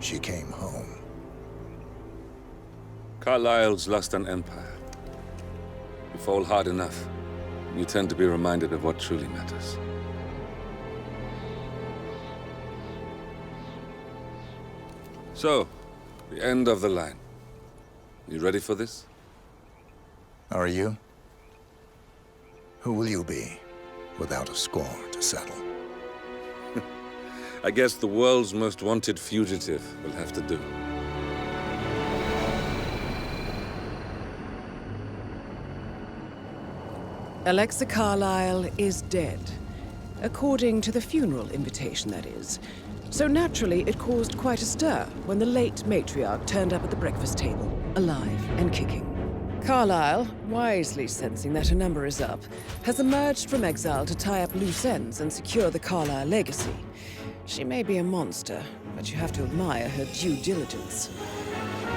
she came home. Carlyle's lost an empire. You fall hard enough, you tend to be reminded of what truly matters. So, the end of the line. You ready for this? Are you? Who will you be, without a score to settle? I guess the world's most wanted fugitive will have to do. Alexa Carlyle is dead. According to the funeral invitation, that is. So naturally, it caused quite a stir when the late matriarch turned up at the breakfast table, alive and kicking. Carlyle, wisely sensing that her number is up, has emerged from exile to tie up loose ends and secure the Carlyle legacy. She may be a monster, but you have to admire her due diligence.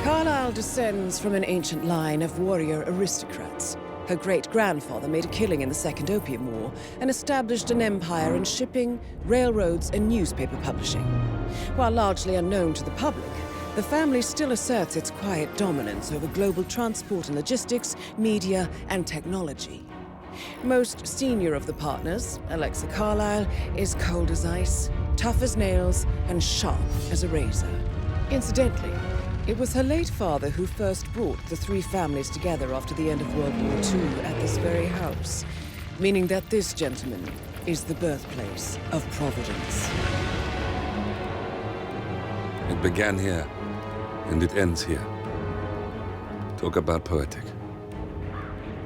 Carlyle descends from an ancient line of warrior aristocrats. Her great-grandfather made a killing in the Second Opium War and established an empire in shipping, railroads, and newspaper publishing. While largely unknown to the public, the family still asserts its quiet dominance over global transport and logistics, media, and technology. Most senior of the partners, Alexa Carlyle, is cold as ice, tough as nails, and sharp as a razor. Incidentally, it was her late father who first brought the three families together after the end of World War II at this very house, meaning that this gentleman is the birthplace of Providence. It began here, and it ends here. Talk about poetic.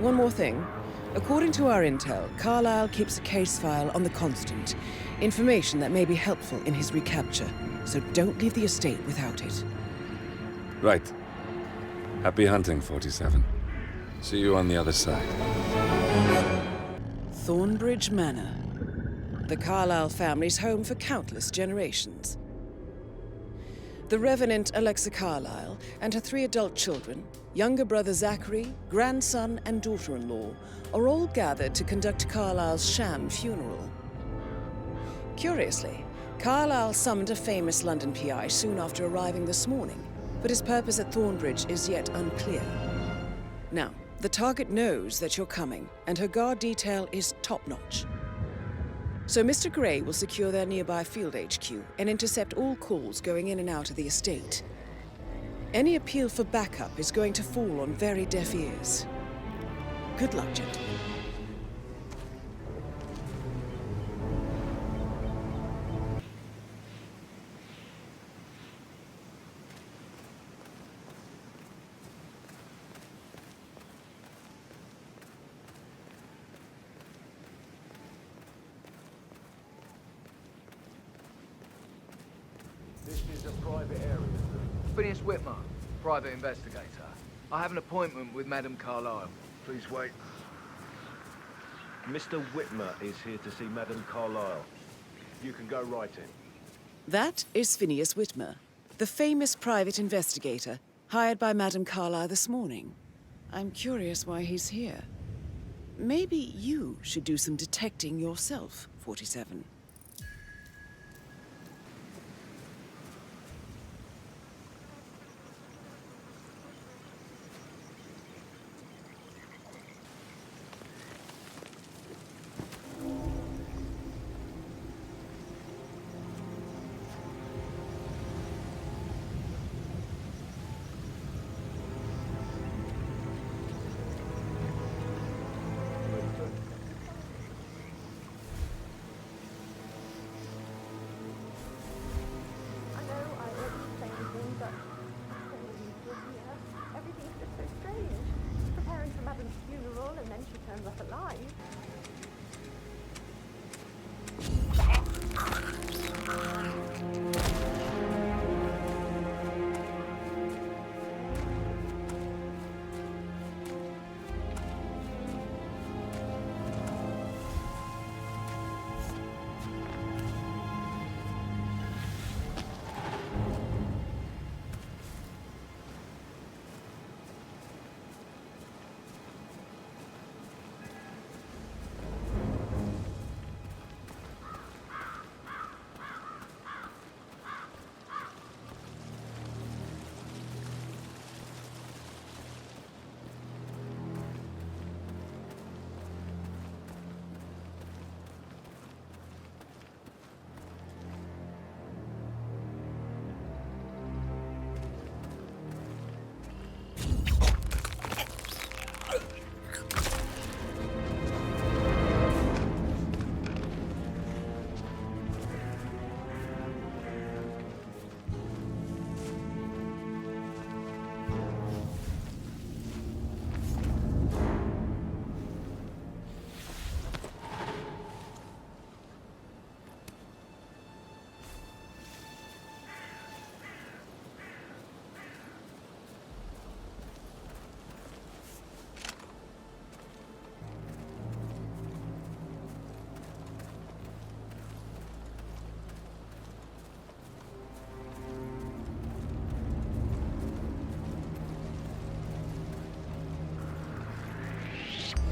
One more thing. According to our intel, Carlyle keeps a case file on the Constant, information that may be helpful in his recapture, so don't leave the estate without it. Right. Happy hunting, 47. See you on the other side. Thornbridge Manor. The Carlyle family's home for countless generations. The Revenant Alexa Carlyle and her 3 adult children, younger brother Zachary, grandson, and daughter-in-law, are all gathered to conduct Carlyle's sham funeral. Curiously, Carlyle summoned a famous London PI soon after arriving this morning, but his purpose at Thornbridge is yet unclear. Now, the target knows that you're coming, and her guard detail is top-notch. So Mr. Gray will secure their nearby field HQ and intercept all calls going in and out of the estate. Any appeal for backup is going to fall on very deaf ears. Good luck, gentlemen. This is a private area. Phineas Whitmer, private investigator. I have an appointment with Madame Carlyle. Please wait. Mr. Whitmer is here to see Madame Carlyle. You can go right in. That is Phineas Whitmer, the famous private investigator hired by Madame Carlyle this morning. I'm curious why he's here. Maybe you should do some detecting yourself, 47.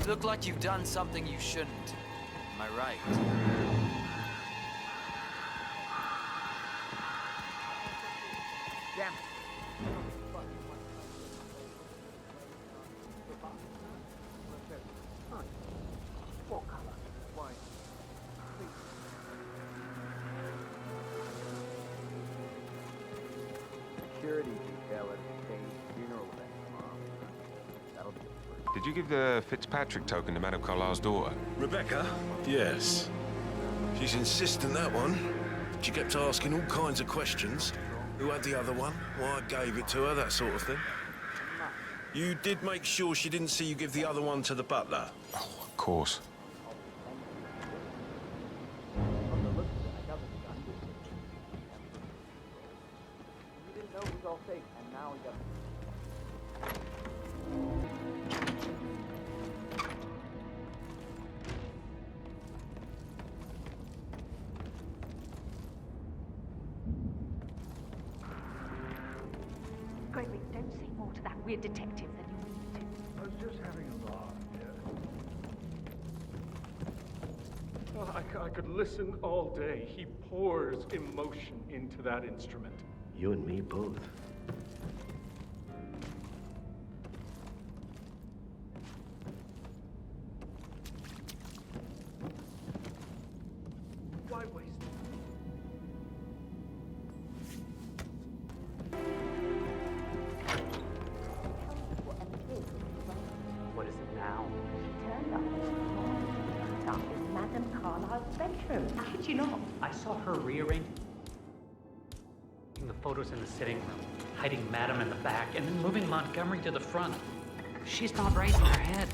You look like you've done something you shouldn't. Am I right? Damn. What color? White. Security detail at the funeral event tomorrow. That'll be a first. Did you give the Fitzpatrick token to Madame Carlyle's daughter? Rebecca? Yes. She's insistent, that one. She kept asking all kinds of questions. Who had the other one? Why I gave it to her, that sort of thing. You did make sure she didn't see you give the other one to the butler? Oh, of course. You didn't know it was all fake, and now we got. Gregory, don't say more to that weird detective than you need to. I was just having a laugh, yeah. Oh, I could listen all day. He pours emotion into that instrument. You and me both. Why waste it? What is it now? She turned up this morning in Madame Carlyle's bedroom. How did you not? I saw her rearranging the photos in the sitting room, hiding Madame in the back, and then moving Montgomery to the front. She's not raising her head.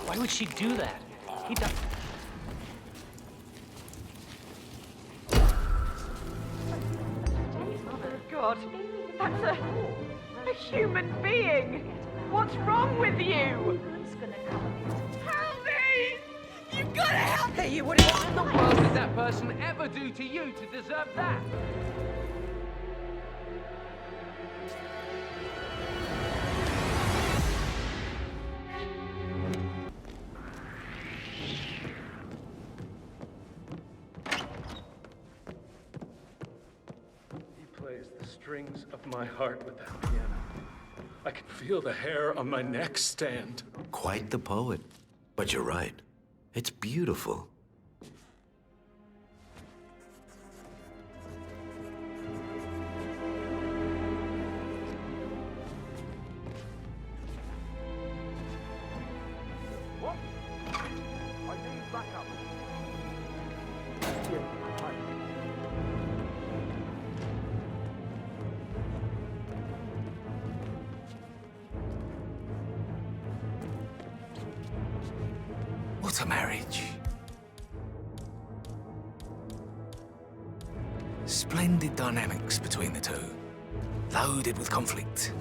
Why would she do that? He does. God, that's a human being. What's wrong with you? Help me! You've got to help me! You wouldn't. What in the world did that person ever do to you to deserve that? He plays the strings of my heart with that piano. I can feel the hair on my neck stand. Quite the poet. But you're right. It's beautiful. What? I need backup. What a marriage. Splendid dynamics between the two. Loaded with conflict,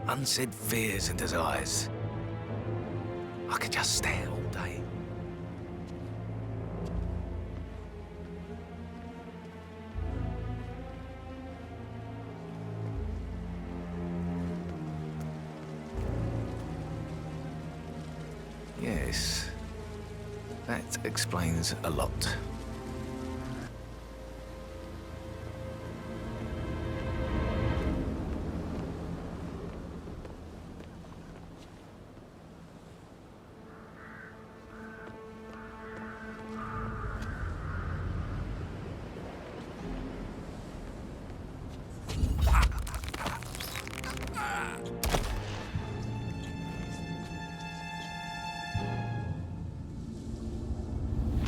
unsaid fears and desires. I could just stare all day. Yes, that explains a lot.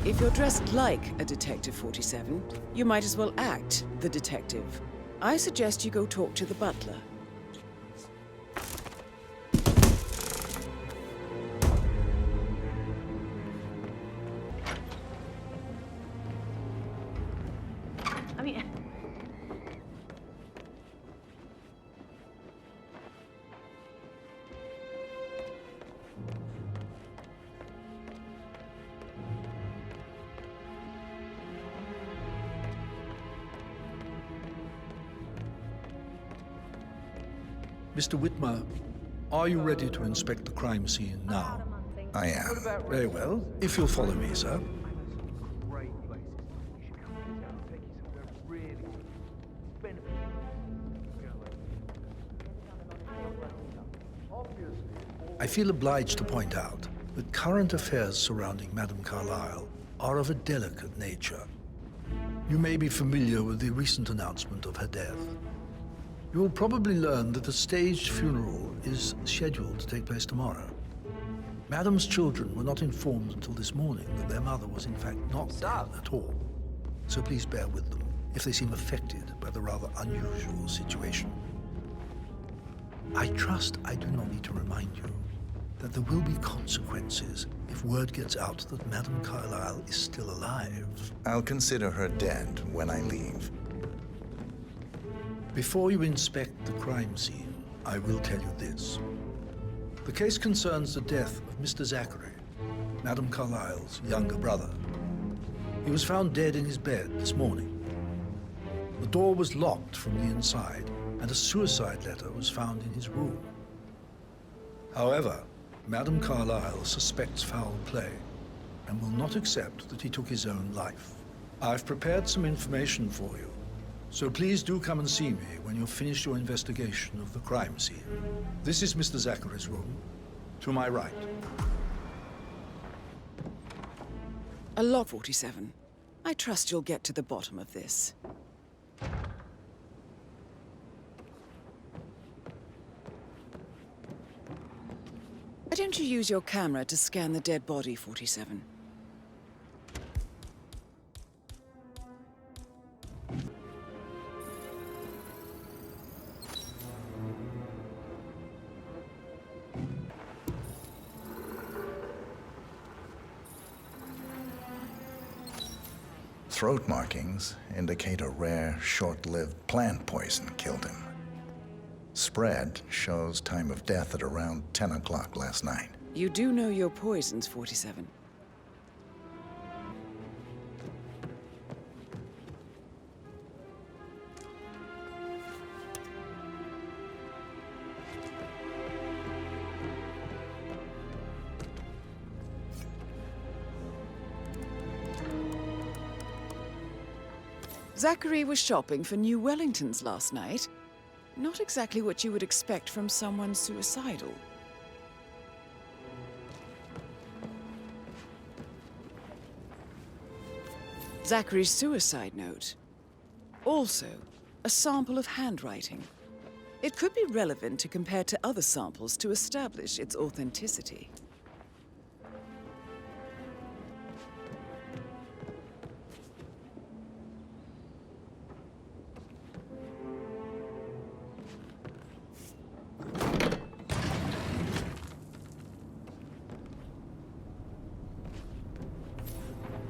If you're dressed like a Detective 47, you might as well act the detective. I suggest you go talk to the butler. I mean... Mr. Whitmer, are you ready to inspect the crime scene now? I am. Very well. If you'll follow me, sir. Great places. You should come to this town. Take you somewhere really benefit. I feel obliged to point out that current affairs surrounding Madame Carlyle are of a delicate nature. You may be familiar with the recent announcement of her death. You will probably learn that a staged funeral is scheduled to take place tomorrow. Madame's children were not informed until this morning that their mother was in fact not dead at all. So please bear with them if they seem affected by the rather unusual situation. I trust I do not need to remind you that there will be consequences if word gets out that Madame Carlyle is still alive. I'll consider her dead when I leave. Before you inspect the crime scene, I will tell you this. The case concerns the death of Mr. Zachary, Madame Carlyle's younger brother. He was found dead in his bed this morning. The door was locked from the inside, and a suicide letter was found in his room. However, Madame Carlyle suspects foul play and will not accept that he took his own life. I've prepared some information for you, so please do come and see me when you've finished your investigation of the crime scene. This is Mr. Zachary's room, to my right. A log 47. I trust you'll get to the bottom of this. Why don't you use your camera to scan the dead body, 47? Throat markings indicate a rare, short-lived plant poison killed him. Spread shows time of death at around 10 o'clock last night. You do know your poisons, 47. Zachary was shopping for new Wellingtons last night. Not exactly what you would expect from someone suicidal. Zachary's suicide note. Also, a sample of handwriting. It could be relevant to compare to other samples to establish its authenticity.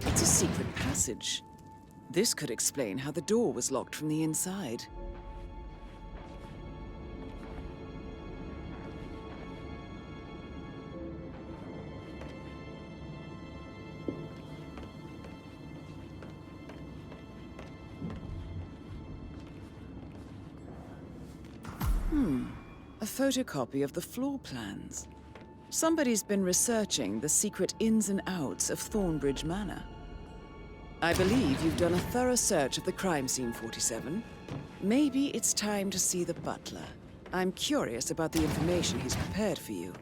It's a secret passage. This could explain how the door was locked from the inside. A photocopy of the floor plans. Somebody's been researching the secret ins and outs of Thornbridge Manor. I believe you've done a thorough search of the crime scene, 47. Maybe it's time to see the butler. I'm curious about the information he's prepared for you.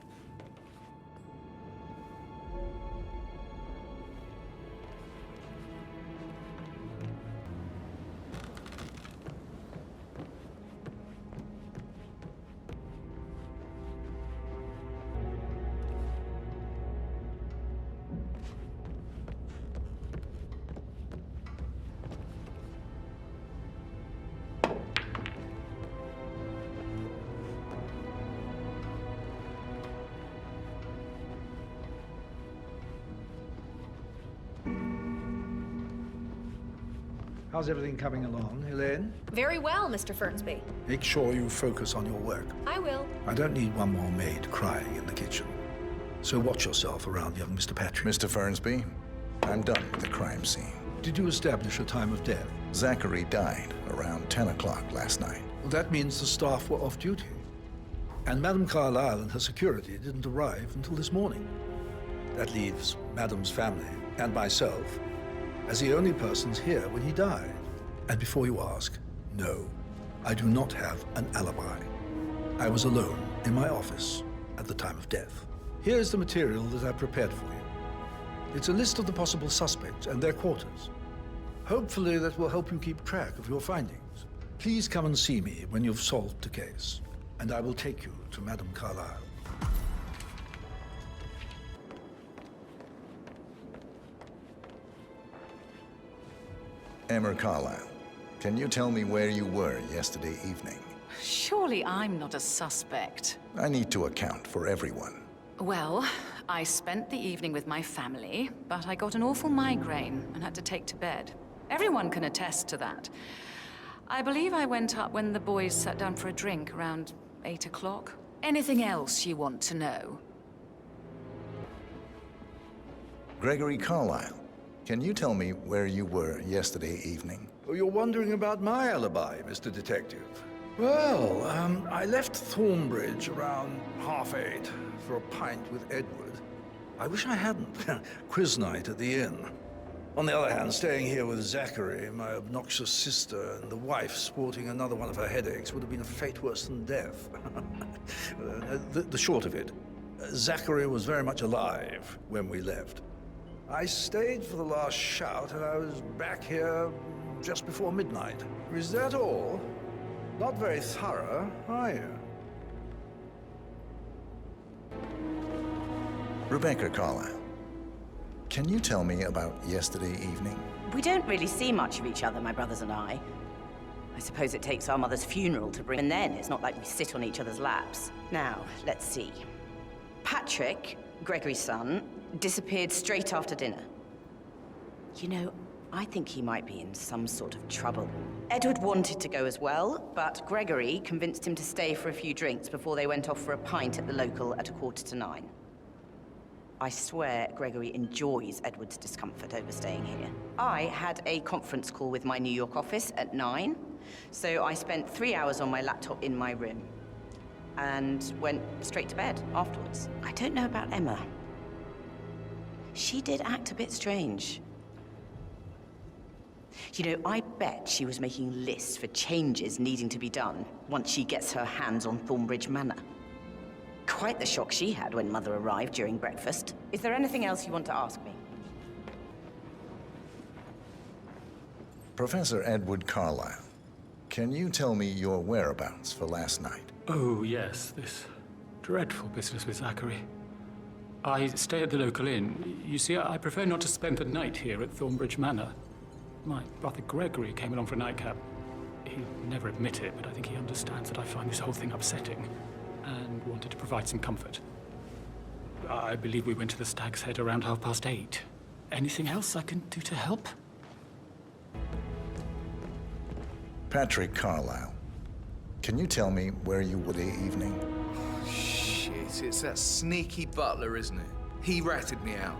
How's everything coming along, Elaine? Very well, Mr. Fernsby. Make sure you focus on your work. I will. I don't need one more maid crying in the kitchen. So watch yourself around young Mr. Patrick. Mr. Fernsby, I'm done with the crime scene. Did you establish a time of death? Zachary died around 10 o'clock last night. Well, that means the staff were off duty. And Madame Carlyle and her security didn't arrive until this morning. That leaves Madam's family and myself as the only persons here when he died. And before you ask, no, I do not have an alibi. I was alone in my office at the time of death. Here's the material that I prepared for you. It's a list of the possible suspects and their quarters. Hopefully that will help you keep track of your findings. Please come and see me when you've solved the case, and I will take you to Madame Carlyle. Emma Carlyle, can you tell me where you were yesterday evening? Surely I'm not a suspect. I need to account for everyone. Well, I spent the evening with my family, but I got an awful migraine and had to take to bed. Everyone can attest to that. I believe I went up when the boys sat down for a drink around 8 o'clock. Anything else you want to know? Gregory Carlyle, can you tell me where you were yesterday evening? Oh, you're wondering about my alibi, Mr. Detective. Well, I left Thornbridge around 8:30 for a pint with Edward. I wish I hadn't. Quiz night at the inn. On the other hand, staying here with Zachary, my obnoxious sister, and the wife sporting another one of her headaches would have been a fate worse than death. The short of it, Zachary was very much alive when we left. I stayed for the last shout, and I was back here just before midnight. Is that all? Not very thorough, are you? Rebecca Carlyle, can you tell me about yesterday evening? We don't really see much of each other, my brothers and I. I suppose it takes our mother's funeral to bring, and then it's not like we sit on each other's laps. Now, let's see. Patrick, Gregory's son, disappeared straight after dinner. You know, I think he might be in some sort of trouble. Edward wanted to go as well, but Gregory convinced him to stay for a few drinks before they went off for a pint at the local at 9:15. I swear Gregory enjoys Edward's discomfort over staying here. I had a conference call with my New York office at 9, so I spent 3 hours on my laptop in my room and went straight to bed afterwards. I don't know about Emma. She did act a bit strange. You know, I bet she was making lists for changes needing to be done once she gets her hands on Thornbridge Manor. Quite the shock she had when Mother arrived during breakfast. Is there anything else you want to ask me? Professor Edward Carlyle, can you tell me your whereabouts for last night? Oh, yes, this dreadful business with Zachary. I stay at the local inn. You see, I prefer not to spend the night here at Thornbridge Manor. My brother Gregory came along for a nightcap. He'd never admit it, but I think he understands that I find this whole thing upsetting and wanted to provide some comfort. I believe we went to the Stag's Head around 8:30. Anything else I can do to help? Patrick Carlyle, can you tell me where you were the evening? Shit, it's that sneaky butler, isn't it? He ratted me out.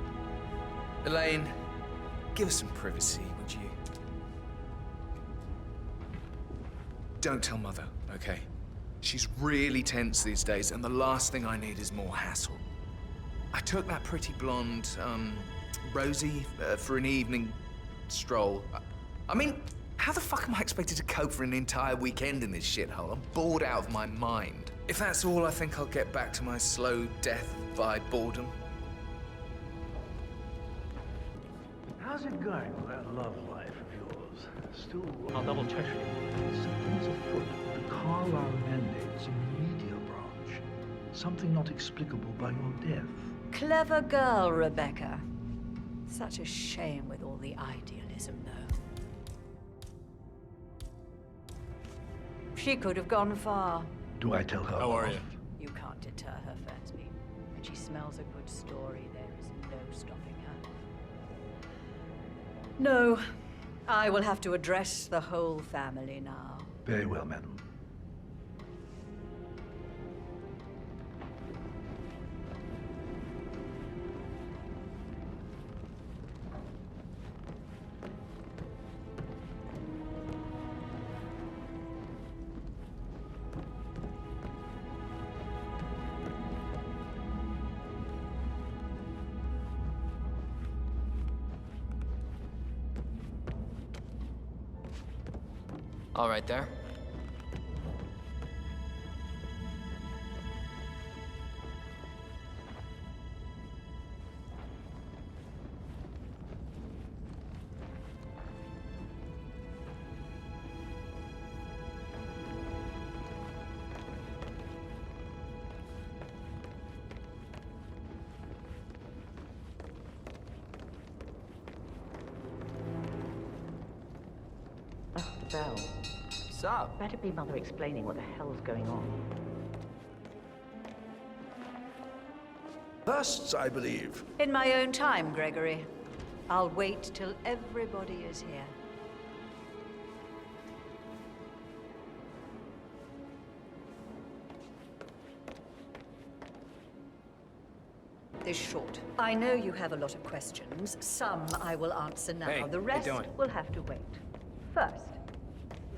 Elaine, give us some privacy, would you? Don't tell Mother, okay? She's really tense these days, and the last thing I need is more hassle. I took that pretty blonde, Rosie, for an evening stroll. I mean, how the fuck am I expected to cope for an entire weekend in this shithole? I'm bored out of my mind. If that's all, I think I'll get back to my slow death by boredom. How's it going with that love life of yours? Still... I'll double check. Something's afoot. The Carlyle mandates a media branch. Something not explicable by your death. Clever girl, Rebecca. Such a shame with all the idealism, though. She could have gone far. Do I tell her? How are you? You can't deter her, Fernsby. When she smells a good story, there is no stopping her. No, I will have to address the whole family now. Very well, madam. All right there. Bell. What's up? Better be Mother explaining what the hell's going on. Firsts, I believe. In my own time, Gregory. I'll wait till everybody is here. Is short. I know you have a lot of questions. Some I will answer now. Hey, the rest how you doing? will have to wait. First,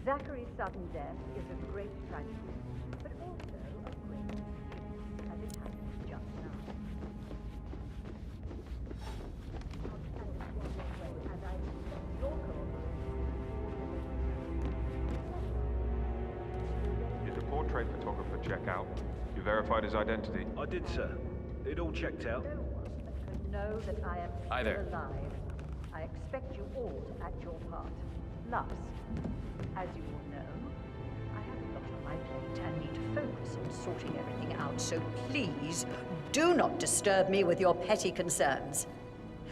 Zachary's sudden death is a great tragedy, but also a great relief, as it happens just now. And I expect your Did the portrait photographer check out? You verified his identity? I did, sir. It all checked out. no one that could know that I am Hi still there. alive. I expect you all to act your part. Last, as you all know, I have a lot on my plate and need to focus on sorting everything out, so please do not disturb me with your petty concerns.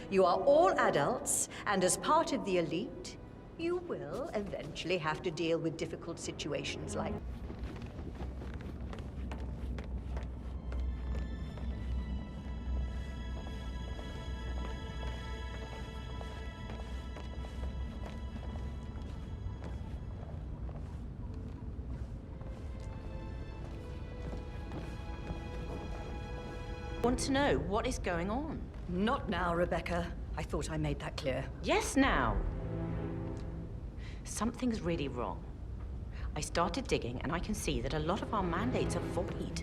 You are all adults, and as part of the elite, you will eventually have to deal with difficult situations like Want to know what is going on? Not now, Rebecca. I thought I made that clear. Yes, now. Something's really wrong. I started digging, and I can see that a lot of our mandates are void.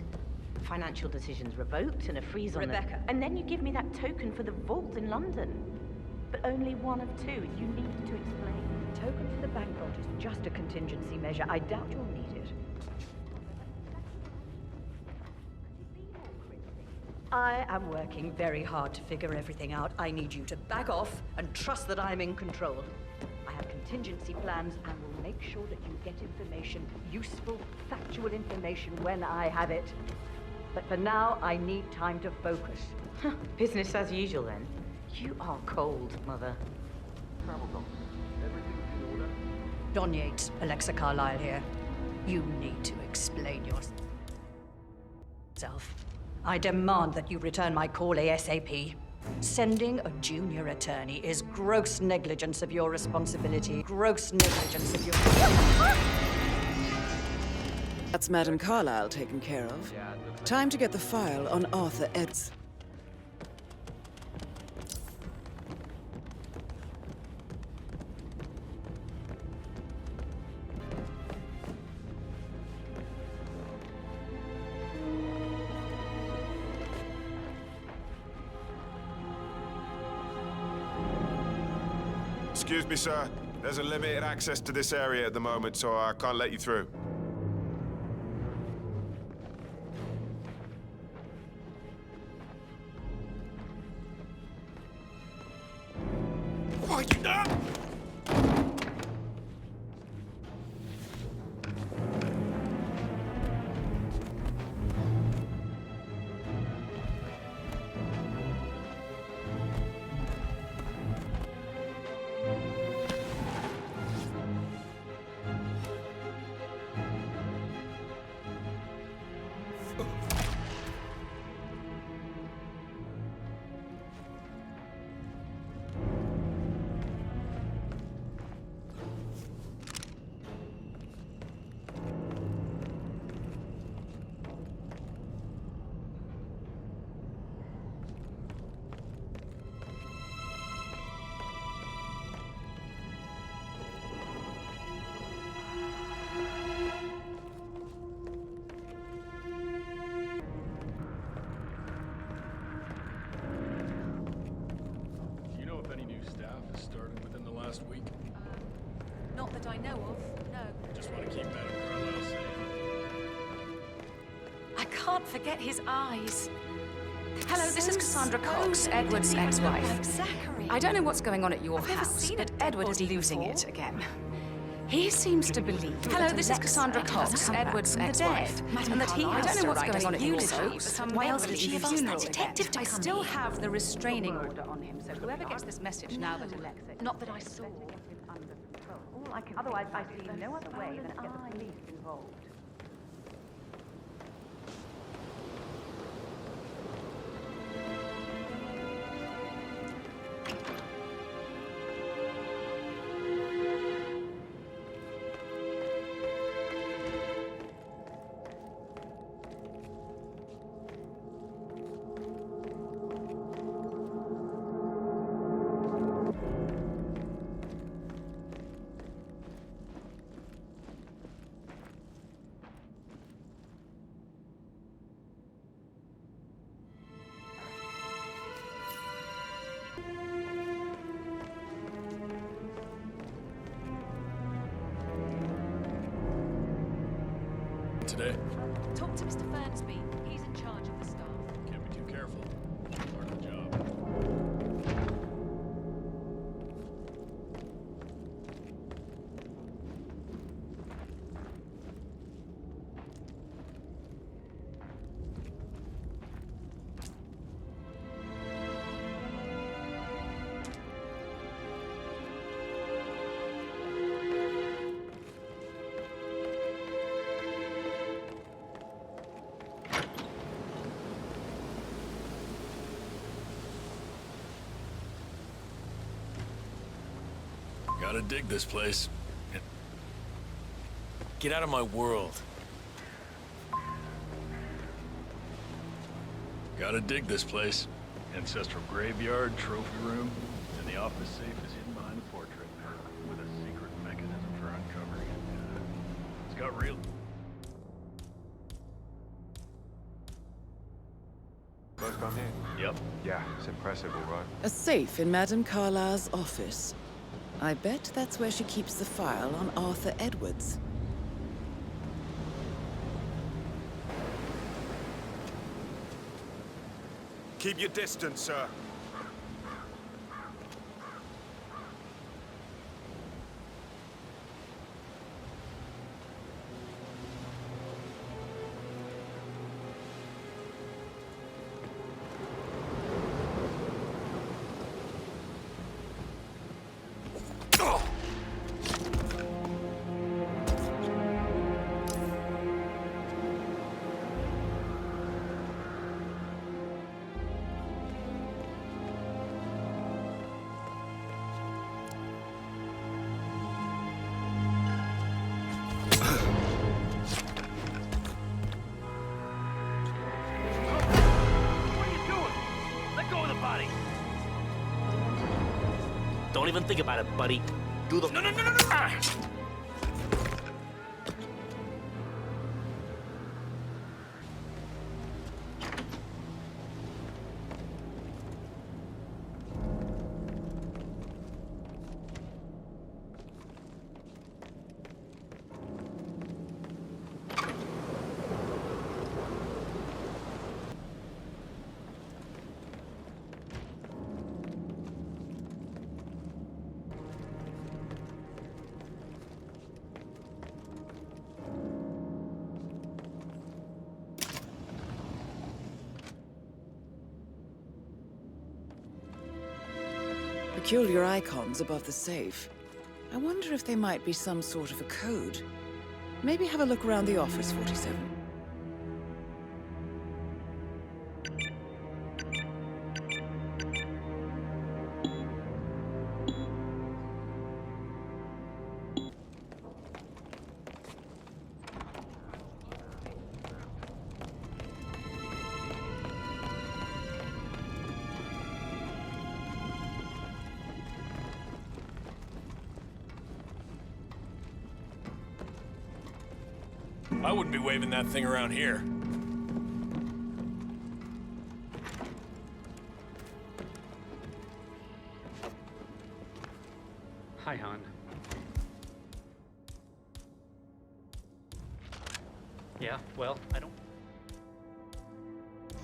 Financial decisions revoked and a freeze on Rebecca. And then you give me that token for the vault in London. But only one of two. You need to explain. The token for the bank vault is just a contingency measure. I doubt you'll need it. I am working very hard to figure everything out. I need you to back off and trust that I'm in control. I have contingency plans and will make sure that you get information, useful, factual information when I have it. But for now, I need time to focus. Business as usual, then. You are cold, Mother. Travel doctor, everything in order? Don Yates, Alexa Carlyle here. You need to explain yourself. I demand that you return my call ASAP. Sending a junior attorney is gross negligence of your responsibility. Gross negligence of your... That's Madame Carlyle taken care of. Time to get the file on Arthur Eds. Excuse me, sir. There's a limited access to this area at the moment, so I can't let you through. Do you know if any new staff has started within the last week? Not that I know of, no. Just want to keep Madame Carlisle safe. I can't forget his eyes. Hello, this is Cassandra Cox, Edward's ex-wife. I don't know what's going on at your house, but Edward is losing it again. He seems to believe. Hello, this is Cassandra Cox, Edward's ex-wife, and that he. I don't know what's going on at your house. Why else would she have asked that detective to come? I still have the restraining order on him, so whoever gets this message now that Alexa. Not that I saw. Otherwise, I see no other way than to get the police involved. Today? Talk to Mr. Fernsby. He's in charge of the staff. Can't be too careful. Part of the job. Gotta dig this place. Get out of my world. Gotta dig this place. Ancestral graveyard, trophy room, and the office safe is hidden behind the portrait with a secret mechanism for uncovering it. It's got real... Both gone here? Yep. Yeah, it's impressive, all right. A safe in Madame Carlisle's office. I bet that's where she keeps the file on Arthur Edwards. Keep your distance, sir. Don't even think about it, buddy. Do the... No! Peculiar icons above the safe. I wonder if they might be some sort of a code. Maybe have a look around the office, 47. I wouldn't be waving that thing around here. Hi, Han. Yeah, well, I don't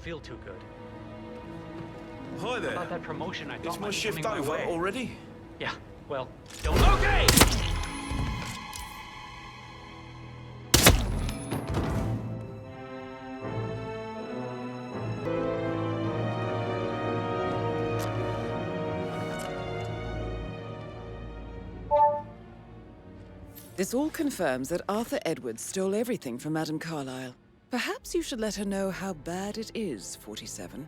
feel too good. Hi there. About that promotion, I thought Is my might be shift coming my over way. already? Yeah, well, don't... Okay! This all confirms that Arthur Edwards stole everything from Madame Carlyle. Perhaps you should let her know how bad it is, 47.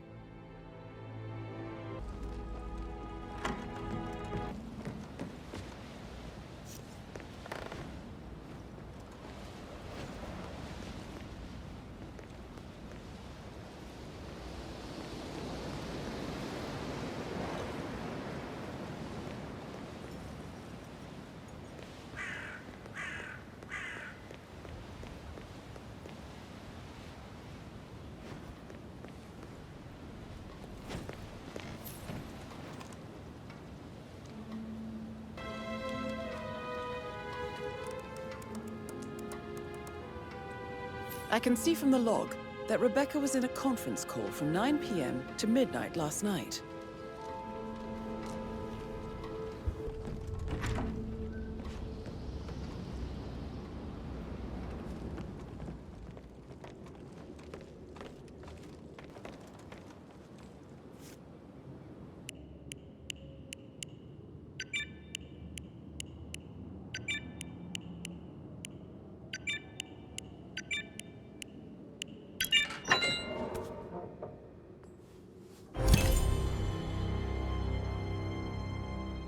I can see from the log that Rebecca was in a conference call from 9 p.m. to midnight last night.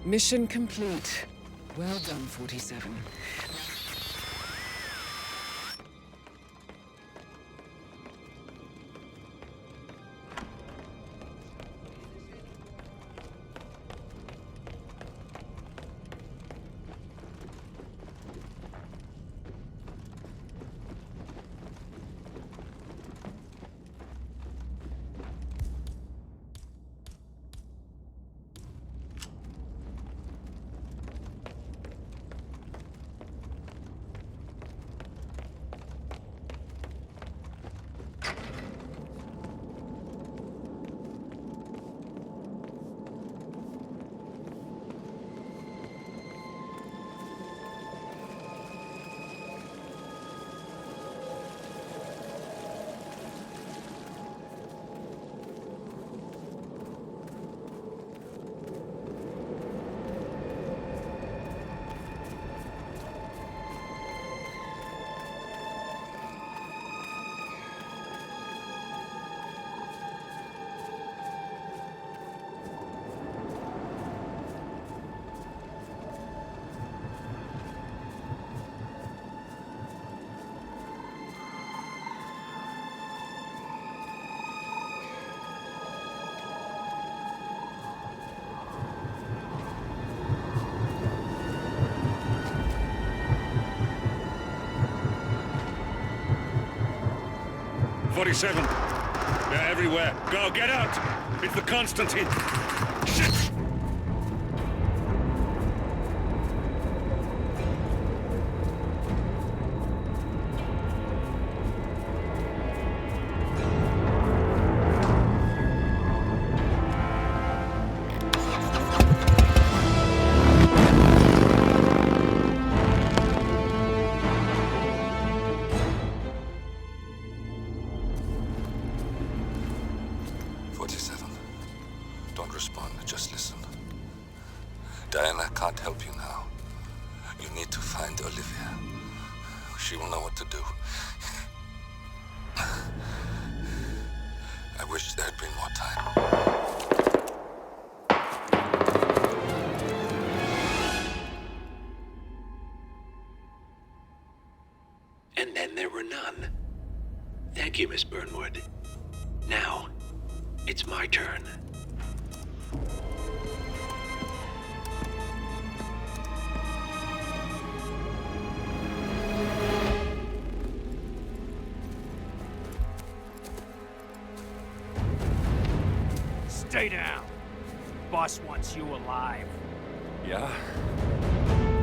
Mission complete. Well done, 47. "47. They're everywhere. Go, get out! It's the Constantine! Shit! Don't respond, just listen. Diana can't help you now. You need to find Olivia. She will know what to do. I wish there had been more time. And then there were none. Thank you, Miss Burnwood. Now, it's my turn. Stay down. Boss wants you alive. Yeah?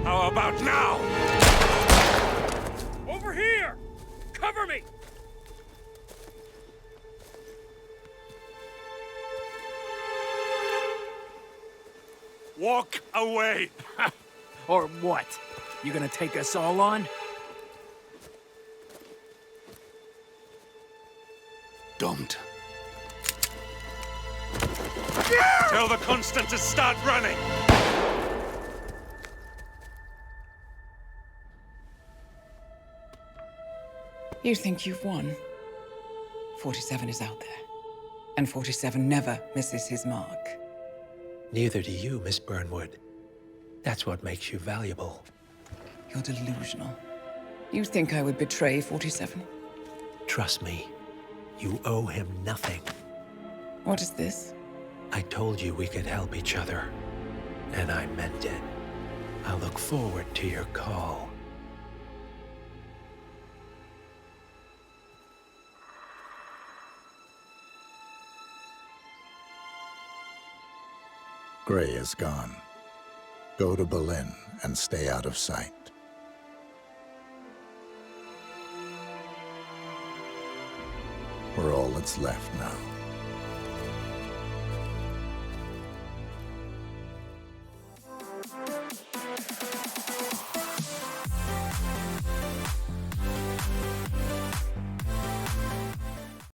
How about now? Over here! Cover me! Walk away! Or what? You gonna take us all on? Don't. Tell the Constant to start running! You think you've won? 47 is out there. And 47 never misses his mark. Neither do you, Miss Burnwood. That's what makes you valuable. You're delusional. You think I would betray 47? Trust me, you owe him nothing. What is this? I told you we could help each other, and I meant it. I'll look forward to your call. Gray is gone. Go to Berlin and stay out of sight. We're all that's left now.